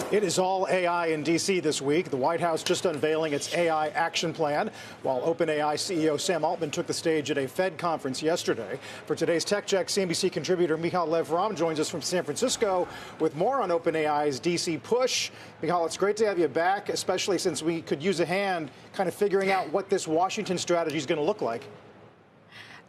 It is all AI in D.C. this week. The White House just unveiling its AI action plan, while OpenAI CEO Sam Altman took the stage at a Fed conference yesterday. For today's Tech Check, CNBC contributor Michal Lev-Ram joins us from San Francisco with more on OpenAI's D.C. push. Michal, it's great to have you back, especially since we could use a hand kind of figuring out what this Washington strategy is going to look like.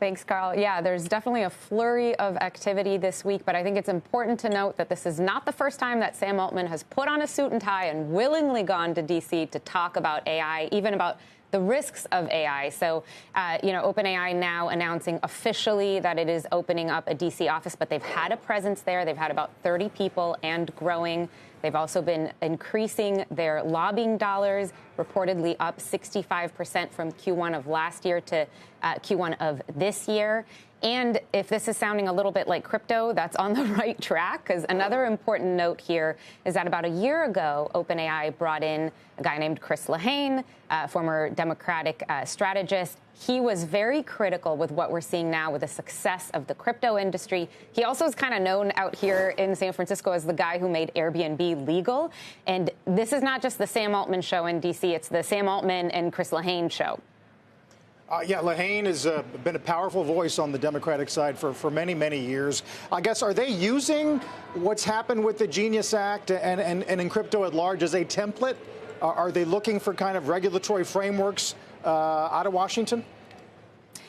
Thanks, Carl. Yeah, there's definitely a flurry of activity this week, but I think it's important to note that this is not the first time that Sam Altman has put on a suit and tie and willingly gone to D.C. to talk about AI, even about the risks of AI. So, OpenAI now announcing officially that it is opening up a D.C. office, but they've had a presence there. They've had about 30 people and growing. They've also been increasing their lobbying dollars, reportedly up 65% from Q1 of last year to Q1 of this year. And if this is sounding a little bit like crypto, that's on the right track, because another important note here is that about a year ago, OpenAI brought in a guy named Chris Lehane, former Democratic strategist. He was very critical with what we're seeing now with the success of the crypto industry. He also is kind of known out here in San Francisco as the guy who made Airbnb legal. And this is not just the Sam Altman show in D.C., it's the Sam Altman and Chris Lehane show. Lehane has been a powerful voice on the Democratic side for many, many years. I guess, are they using what's happened with the Genius Act and in crypto at large as a template? Are they looking for kind of regulatory frameworks out of Washington?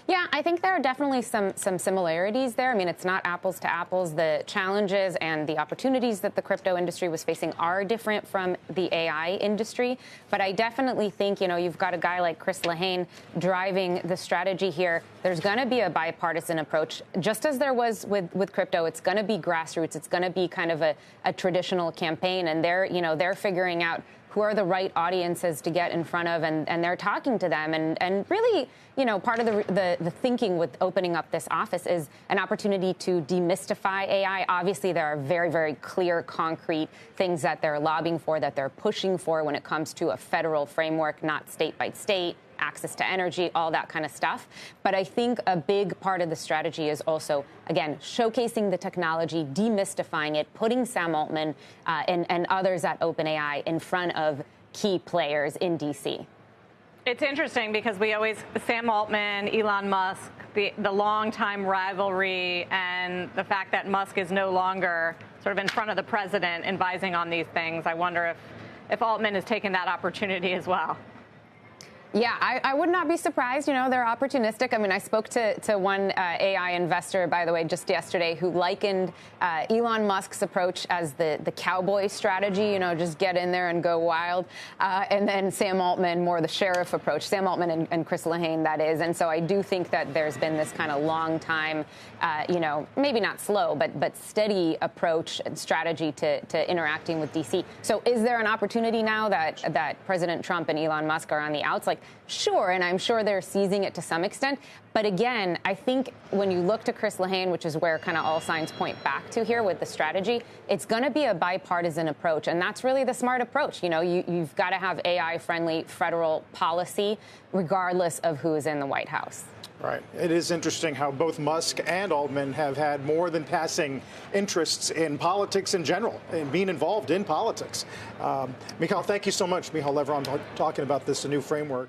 Yeah, I think there are definitely some similarities there. I mean, it's not apples to apples. The challenges and the opportunities that the crypto industry was facing are different from the AI industry. But I definitely think, you've got a guy like Chris Lehane driving the strategy here. There's going to be a bipartisan approach, just as there was with crypto. It's going to be grassroots. It's going to be kind of a traditional campaign. And they're figuring out who are the right audiences to get in front of, and they're talking to them. And really, part of the thinking with opening up this office is an opportunity to demystify AI. Obviously, there are very, very clear, concrete things that they're lobbying for, that they're pushing for when it comes to a federal framework, not state by state, access to energy, all that kind of stuff. But I think a big part of the strategy is also, again, showcasing the technology, demystifying it, putting Sam Altman and others at OpenAI in front of key players in D.C. It's interesting because Sam Altman, Elon Musk, the longtime rivalry, and the fact that Musk is no longer sort of in front of the president advising on these things. I wonder if Altman has taken that opportunity as well. Yeah, I would not be surprised. They're opportunistic. I mean, I spoke to one AI investor, by the way, just yesterday, who likened Elon Musk's approach as the cowboy strategy, just get in there and go wild. And then Sam Altman, more the sheriff approach, Sam Altman and Chris Lehane, that is. And so I do think that there's been this kind of long time, maybe not slow, but steady approach and strategy to interacting with D.C. So is there an opportunity now that President Trump and Elon Musk are on the outs? Sure, and I'm sure they're seizing it to some extent. But again, I think when you look to Chris Lehane, which is where kind of all signs point back to here with the strategy, it's going to be a bipartisan approach. And that's really the smart approach. You've got to have AI-friendly federal policy, regardless of who is in the White House. Right. It is interesting how both Musk and Altman have had more than passing interests in politics in general and being involved in politics. Michal, thank you so much. Michal Lev-Ram talking about this new framework.